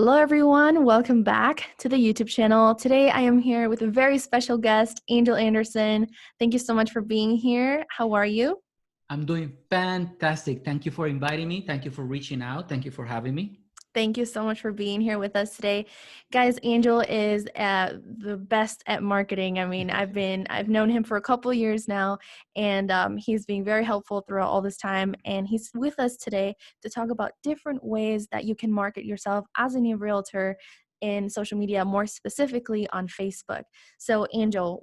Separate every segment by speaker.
Speaker 1: Hello everyone, welcome back to the YouTube channel. Today I am here with a very special guest, Angel Anderson. Thank you so much for being here. How are you?
Speaker 2: I'm doing fantastic. Thank you for inviting me. Thank you for reaching out. Thank you for having me.
Speaker 1: Thank you so much for being here with us today. Guys, Angel is the best at marketing. I mean, I've known him for a couple years now, and he's being very helpful throughout all this time. And he's with us today to talk about different ways that you can market yourself as a new realtor in social media, more specifically on Facebook. So, Angel,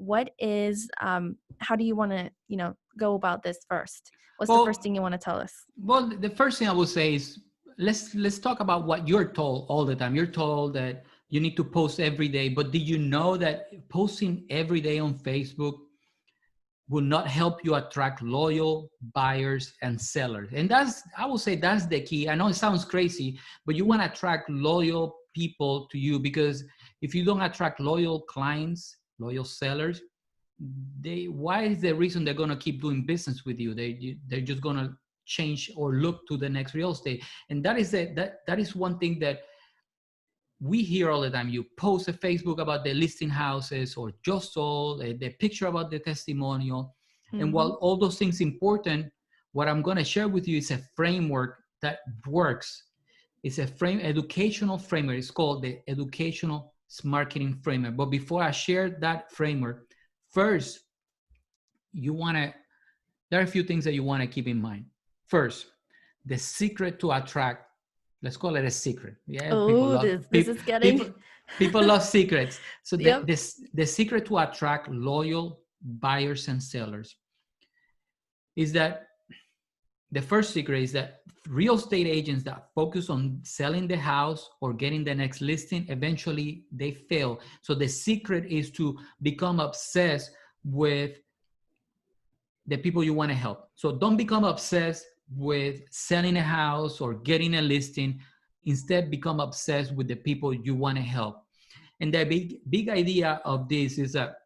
Speaker 1: how do you want to, go about this first? What's the first
Speaker 2: Well,
Speaker 1: thing you want to tell us?
Speaker 2: well, the first thing I would say is let's talk about what you're told all the time. You're told that you need to post every day, but did you know that posting every day on Facebook will not help you attract loyal buyers and sellers? And I would say that's the key. I know it sounds crazy, but you want to attract loyal people to you, because if you don't attract loyal clients, loyal sellers, why is the reason they're going to keep doing business with you? They're just going to change or look to the next real estate. And that is one thing that we hear all the time. You post a Facebook about the listing houses or just sold, the picture about the testimonial. And while all those things important, what I'm going to share with you is a framework that works. It's a educational framework. It's called the educational marketing framework. But before I share that framework, first, there are a few things that you want to keep in mind. First, the secret to attract, let's call it a secret. Yeah,
Speaker 1: This is getting...
Speaker 2: people love secrets. So
Speaker 1: Yep.
Speaker 2: the secret to attract loyal buyers and sellers is that the first secret is that real estate agents that focus on selling the house or getting the next listing, eventually they fail. So the secret is to become obsessed with the people you want to help. So don't become obsessed with selling a house or getting a listing. Instead, become obsessed with the people you want to help. And the big idea of this is that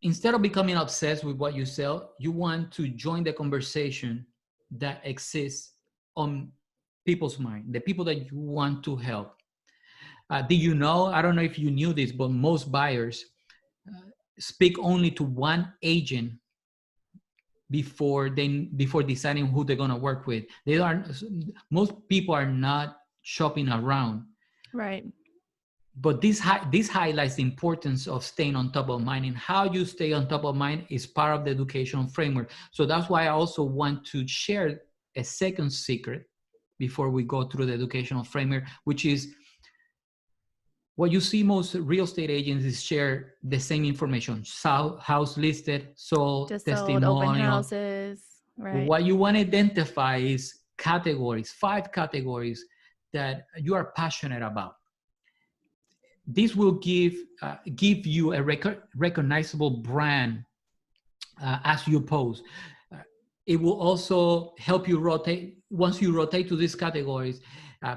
Speaker 2: instead of becoming obsessed with what you sell, you want to join the conversation that exists on people's mind, the people that you want to help. Did you know, I don't know if you knew this, but most buyers speak only to one agent before deciding who they're going to work with. Most people are not shopping around.
Speaker 1: Right.
Speaker 2: But this highlights the importance of staying on top of mind, and how you stay on top of mind is part of the educational framework. So that's why I also want to share a second secret before we go through the educational framework, which is what you see most real estate agents is share the same information: house listed, sold,
Speaker 1: Just sold, open
Speaker 2: testimonial.
Speaker 1: houses, right?
Speaker 2: What you want to identify is categories, 5 categories that you are passionate about. This will give you a recognizable brand as you post. It will also help you rotate. Once you rotate to these categories,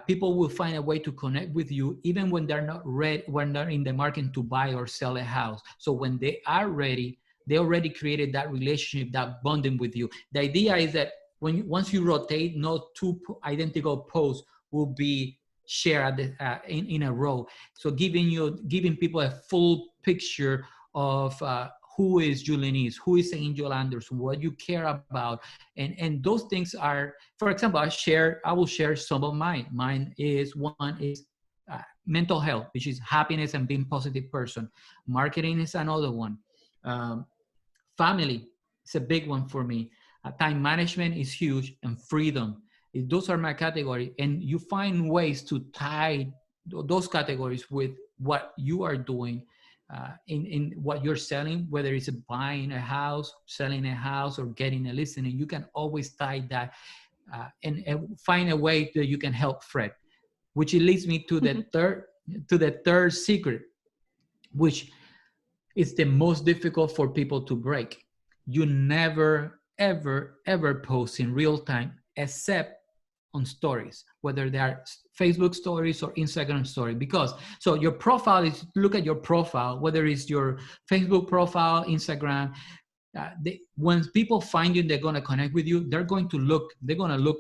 Speaker 2: people will find a way to connect with you, even when they're not ready, when they're in the market to buy or sell a house. So when they are ready, they already created that relationship, that bonding with you. The idea is that once you rotate, no 2 identical posts will be shared in a row. So giving people a full picture of who is Julieniz, who is Angel Anderson, what you care about. And those things are, for example, I will share some of mine. One is mental health, which is happiness and being a positive person. Marketing is another one. Family is a big one for me. Time management is huge, and freedom. Those are my category. And you find ways to tie those categories with what you are doing in what you're selling, whether it's buying a house, selling a house, or getting a listing. You can always tie that and find a way that you can help Fred, which leads me to the third secret, which is the most difficult for people to break. You never, ever, ever post in real time except on stories, whether they are Facebook stories or Instagram stories. Because so your profile is, look at your profile, whether it's your Facebook profile, Instagram. When people find you, they're going to connect with you. They're going to look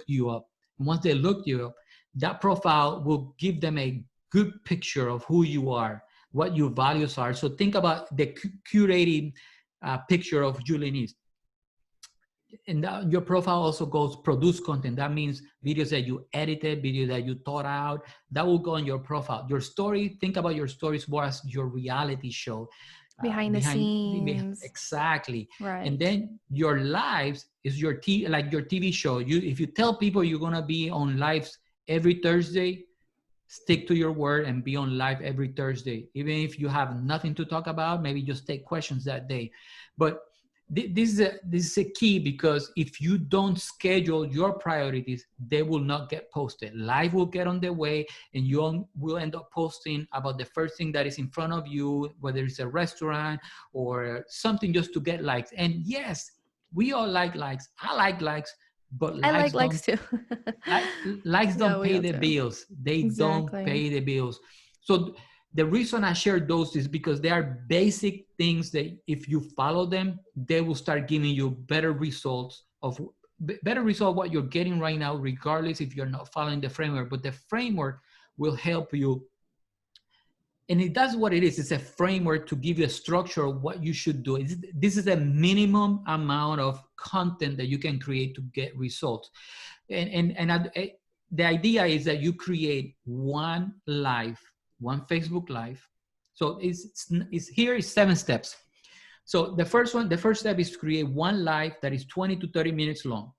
Speaker 2: you up. And once they look you up, that profile will give them a good picture of who you are, what your values are. So think about the curated picture of Julieniz. And that, your profile also goes produce content. That means videos that you edited, videos that you thought out, that will go on your profile. Your story, think about your stories more as your reality show.
Speaker 1: Behind the scenes.
Speaker 2: Exactly.
Speaker 1: Right.
Speaker 2: And then your lives is your like your TV show. If you tell people you're gonna be on lives every Thursday, stick to your word and be on live every Thursday. Even if you have nothing to talk about, maybe just take questions that day. But this is a key, because if you don't schedule your priorities, they will not get posted. Life will get on the way, and you will end up posting about the first thing that is in front of you, whether it's a restaurant or something, just to get likes. And yes, we all like likes. I like likes, but
Speaker 1: I like
Speaker 2: likes
Speaker 1: too.
Speaker 2: likes
Speaker 1: Yeah,
Speaker 2: don't
Speaker 1: we
Speaker 2: pay
Speaker 1: all
Speaker 2: the
Speaker 1: do.
Speaker 2: bills. They don't
Speaker 1: Exactly.
Speaker 2: pay the bills. So the reason I share those is because they are basic things that if you follow them, they will start giving you better results what you're getting right now, regardless if you're not following the framework. But the framework will help you. And that's what it is. It's a framework to give you a structure of what you should do. This is a minimum amount of content that you can create to get results. The idea is that you create one live, one Facebook Live. So here is 7 steps. So the first step is to create one live that is 20 to 30 minutes long.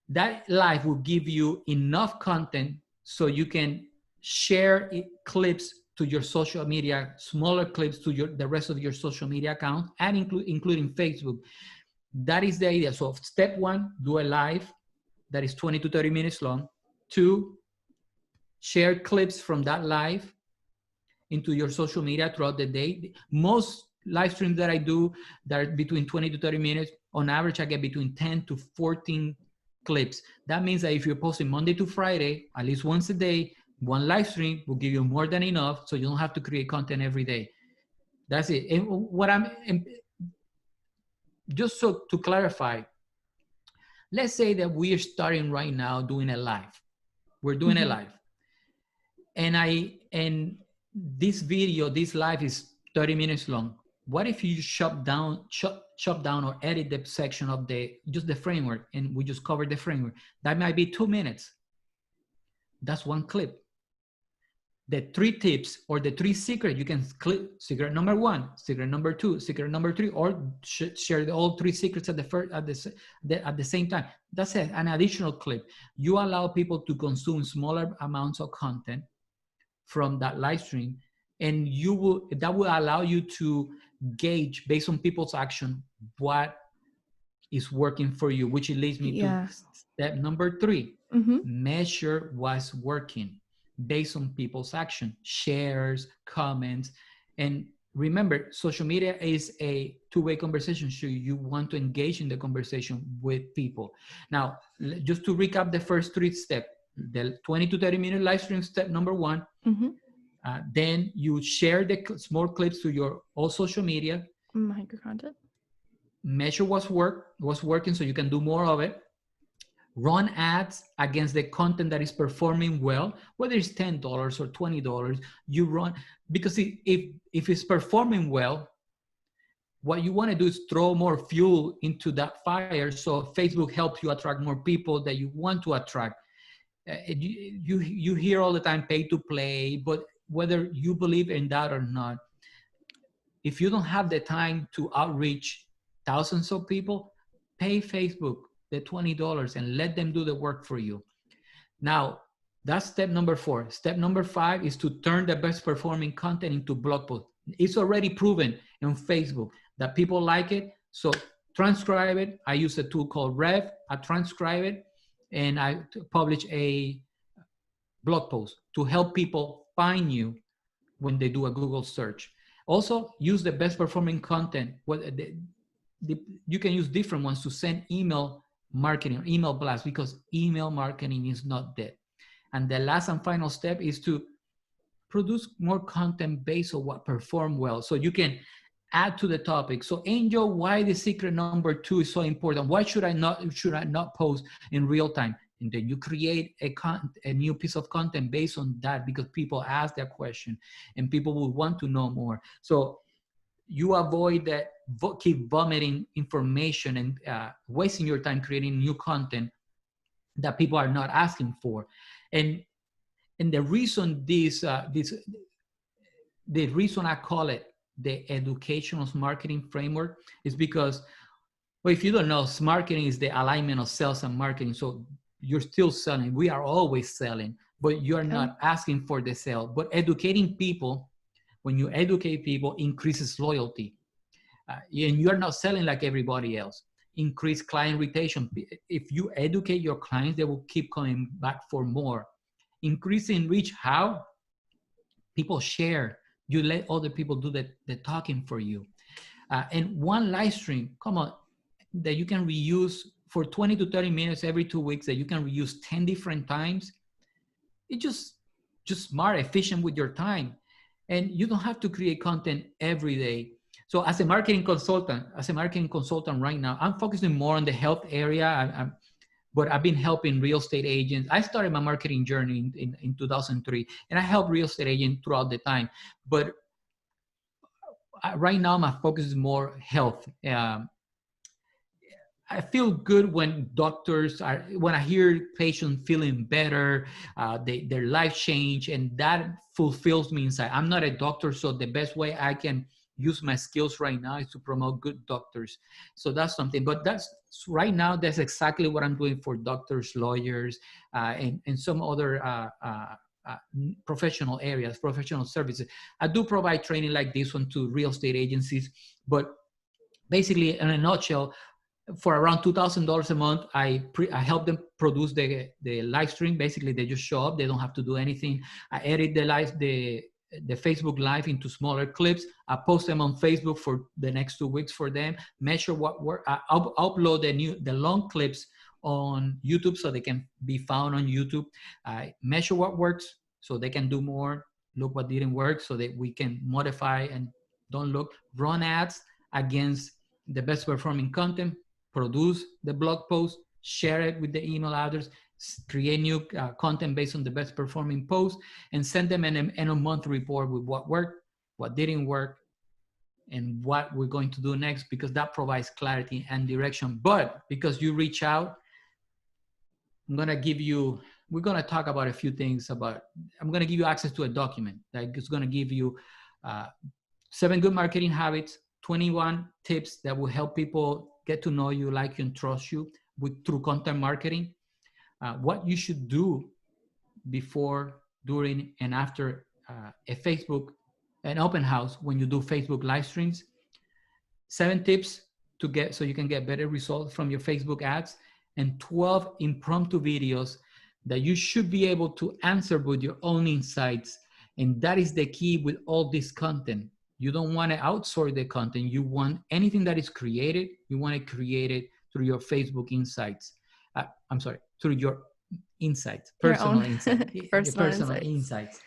Speaker 2: That live will give you enough content so you can share clips to your social media, smaller clips to the rest of your social media accounts, and including Facebook. That is the idea. So step 1, do a live that is 20 to 30 minutes long. 2, share clips from that live into your social media throughout the day. Most live streams that I do that are between 20 to 30 minutes, on average, I get between 10 to 14 clips. That means that if you're posting Monday to Friday, at least once a day, one live stream will give you more than enough, so you don't have to create content every day. That's it. And just so to clarify, let's say that we are starting right now doing a live. We're doing a live. And this live is 30 minutes long. What if you chop down or edit the section of just the framework, and we just cover the framework? That might be 2 minutes. That's one clip. The 3 tips or the 3 secrets, you can click secret number 1, secret number 2, secret number 3, or share all 3 secrets at the same time. That's an additional clip. You allow people to consume smaller amounts of content from that live stream, and that will allow you to gauge, based on people's action, what is working for you, which leads me to step number 3. Measure what's working based on people's action, shares, comments. And remember, social media is a two-way conversation, so you want to engage in the conversation with people. Now, just to recap the first 3 steps, the 20 to 30 minute live stream, step number 1. Then you share the small clips to your all social media.
Speaker 1: Micro content.
Speaker 2: Measure what's working so you can do more of it. Run ads against the content that is performing well, whether it's $10 or $20. You run, because if it's performing well, what you want to do is throw more fuel into that fire, so Facebook helps you attract more people that you want to attract. You hear all the time pay to play, but whether you believe in that or not, if you don't have the time to outreach thousands of people, pay Facebook the $20 and let them do the work for you. Now, that's step number 4. Step number 5 is to turn the best performing content into blog posts. It's already proven on Facebook that people like it. So transcribe it. I use a tool called Rev. I transcribe it, and I publish a blog post to help people find you when they do a Google search. Also, use the best performing content. You can use different ones to send email marketing or email blast, because email marketing is not dead. And the last and final step is to produce more content based on what performed well, so you can add to the topic. So Angel, why the secret number 2 is so important? Why should I not post in real time? And then you create a new piece of content based on that, because people ask that question and people will want to know more. So you avoid that, keep vomiting information and wasting your time creating new content that people are not asking for. And the reason the reason I call it the educational marketing framework is because, well, if you don't know, marketing is the alignment of sales and marketing. So you're still selling. We are always selling, but you're not asking for the sale. But educating people, when you educate people, increases loyalty. And you're not selling like everybody else. Increase client retention. If you educate your clients, they will keep coming back for more. Increasing reach, how? People share. You let other people do the talking for you. And one live stream, come on, that you can reuse for 20 to 30 minutes every 2 weeks, that you can reuse 10 different times. It's just smart, efficient with your time. And you don't have to create content every day. So as a marketing consultant right now, I'm focusing more on the health area. But I've been helping real estate agents. I started my marketing journey in 2003, and I help real estate agents throughout the time. But right now, my focus is more health. I feel good when when I hear patients feeling better, their life change, and that fulfills me inside. I'm not a doctor, so the best way I can use my skills right now is to promote good doctors. So that's something, but right now, that's exactly what I'm doing for doctors, lawyers, and some other professional areas, professional services. I do provide training like this one to real estate agencies, but basically, in a nutshell, for around $2,000 a month, I help them produce the live stream. Basically, they just show up. They don't have to do anything. I edit the Facebook Live into smaller clips. I post them on Facebook for the next 2 weeks for them. Measure what work. I upload the long clips on YouTube so they can be found on YouTube. I measure what works so they can do more. Look what didn't work so that we can modify and run ads against the best performing content. Produce the blog post, share it with the email address, create new content based on the best performing post, and send them an end of month report with what worked, what didn't work, and what we're going to do next, because that provides clarity and direction. But because you reach out, we're going to talk about a few things I'm going to give you access to a document that is going to give you 7 good marketing habits, 21 tips that will help people get to know you, like you, and trust you through content marketing. What you should do before, during, and after an open house when you do Facebook live streams. 7 tips so you can get better results from your Facebook ads, and 12 impromptu videos that you should be able to answer with your own insights. And that is the key with all this content. You don't want to outsource the content. You want anything that is created, you want to create it through your Facebook insights. Through your insights, personal insights. Personal insights.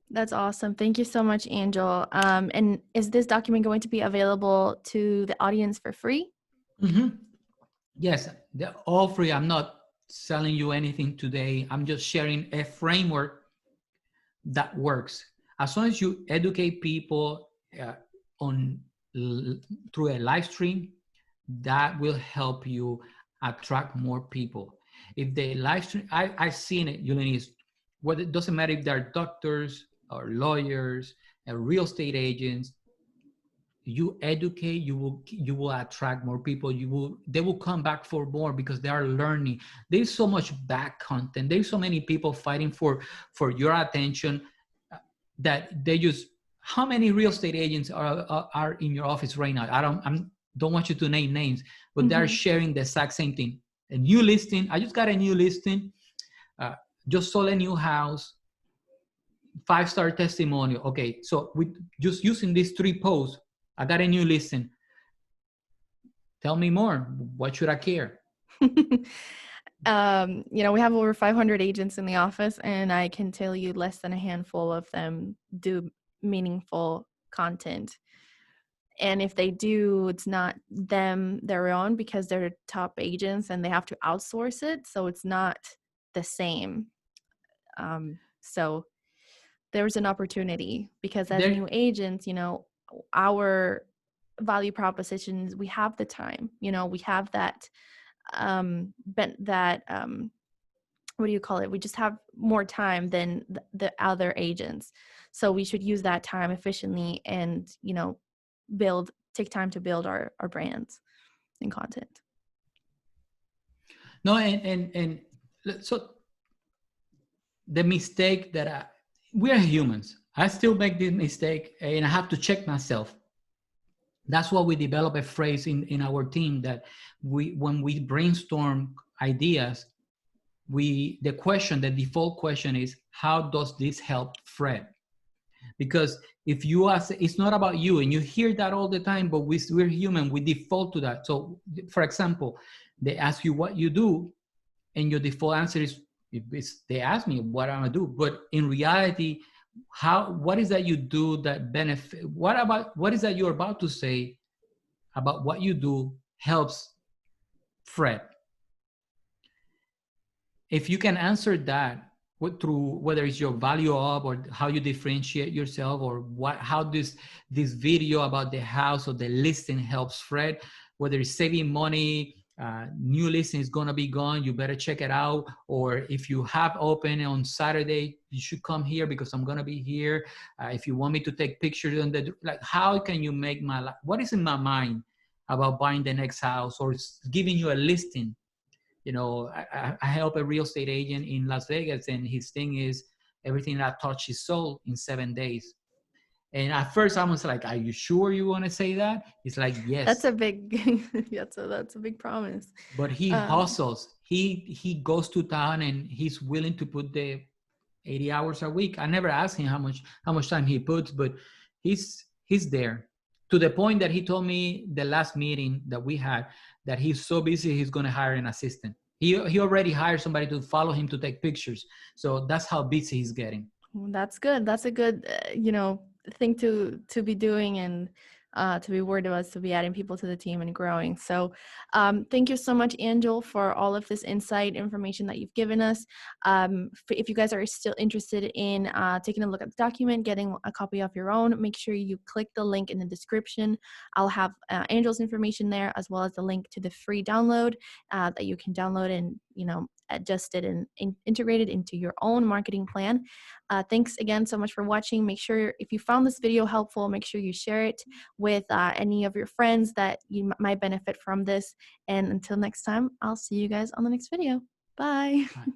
Speaker 1: That's awesome. Thank you so much, Angel. And is this document going to be available to the audience for free?
Speaker 2: Mm-hmm. Yes, they're all free. I'm not selling you anything today. I'm just sharing a framework that works. As long as you educate people through a live stream, that will help you attract more people. If they live stream, I've seen it, Julieniz, it doesn't matter if they're doctors or lawyers or real estate agents. You educate, you will attract more people. They will come back for more because they are learning. There's so much back content. There's so many people fighting for your attention that they just. How many real estate agents are in your office right now? I don't want you to name names, but they're sharing the exact same thing. A new listing. I just got a new listing. Just sold a new house. 5-star testimonial. Okay, so with just using these 3 posts, I got a new listing. Tell me more. What should I care?
Speaker 1: We have over 500 agents in the office, and I can tell you less than a handful of them do meaningful content. And if they do, it's not their own, because they're top agents and they have to outsource it. So it's not the same. So there was an opportunity, because as
Speaker 2: There,
Speaker 1: new agents, you know, our value propositions, we have the time, you know, we have that, what do you call it? We just have more time than the other agents. So we should use that time efficiently and, you know, take time to build our brands and content.
Speaker 2: no, and so the mistake that we are humans. I still make this mistake, and I have to check myself. That's why we develop a phrase in our team that when we brainstorm ideas, the default question is, how does this help Fred? Because if you ask, it's not about you, and you hear that all the time, but we're human, we default to that. So for example, they ask you what you do, and your default answer is, they ask me what I'm gonna do, but in reality, what is that you do that benefit? What is that you're about to say about what you do helps Fred? If you can answer that through whether it's your value up or how you differentiate yourself, or how this video about the house or the listing helps Fred, whether it's saving money, new listing is gonna be gone, you better check it out, or if you have open on Saturday, you should come here because I'm gonna be here. If you want me to take pictures on like, how can you make my life? What is in my mind about buying the next house or giving you a listing? You know, I help a real estate agent in Las Vegas, and his thing is everything that I touch is sold in 7 days. And at first I was like, are you sure you want to say that? He's like, yes.
Speaker 1: That's a big, that's a big promise.
Speaker 2: But he hustles. He goes to town, and he's willing to put the 80 hours a week. I never asked him how much time he puts, but he's there, to the point that he told me the last meeting that we had that he's so busy he's going to hire an assistant. He already hired somebody to follow him to take pictures. So that's how busy he's getting.
Speaker 1: That's good. That's a good, you know, thing to be doing, and to be worried about, to be adding people to the team and growing. So thank you so much, Angel, for all of this insight information that you've given us. If you guys are still interested in taking a look at the document, getting a copy of your own, make sure you click the link in the description. I'll have Angel's information there, as well as the link to the free download that you can download and, you know, adjust it and integrate it into your own marketing plan. Thanks again so much for watching. Make sure, if you found this video helpful, make sure you share it with any of your friends that you might benefit from this. And until next time, I'll see you guys on the next video. Bye.
Speaker 2: Bye.